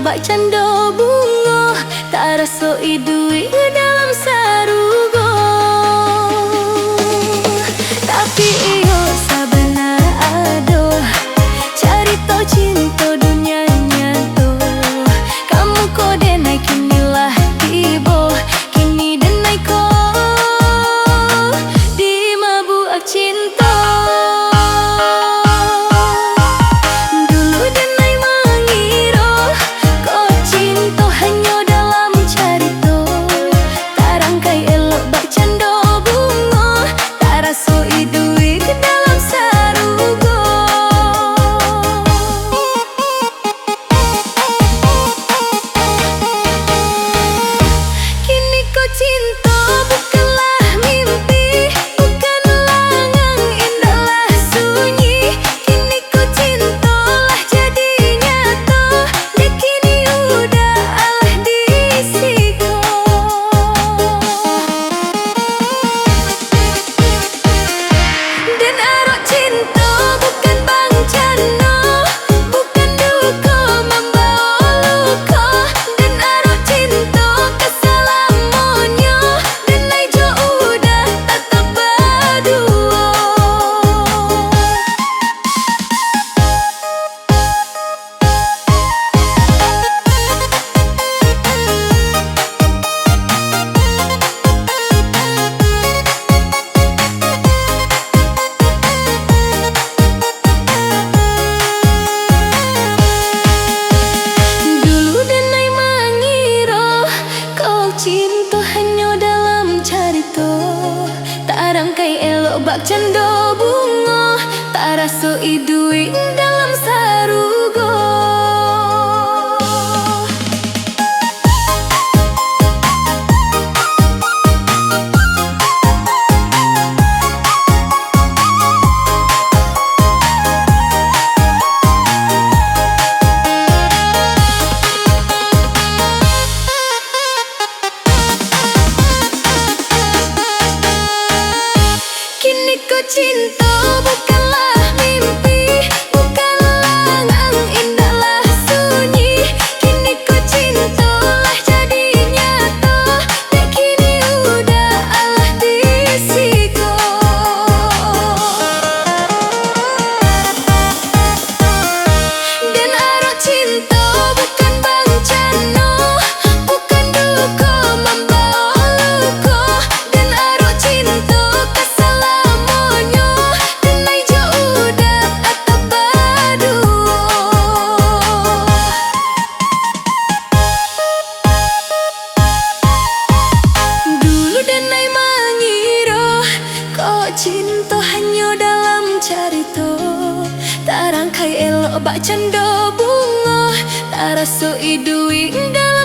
bak cando bunga, tak rasa idui dalam sarugo. Tapi iyo sabenar ado carita cinta dunia nyata. Kamu ko denai kinilah tiba, kini denai ko di mabuk cinta. Cinta hanya dalam carita, tak rangkai elok bak cando bunga, tak rasa idui dalam sarugo. Cinta bukanlah mimpi, bukanlah indahlah sunyi. Kini ku cintalah jadi nyata, dan kini udah Allah disiko. Dan arah cinta bukan bencana, bukan duka membawa luka. Dan arah cinta cinta hanya dalam carita, tak rangkai elok bak cando bunga, tak rasa idui dalam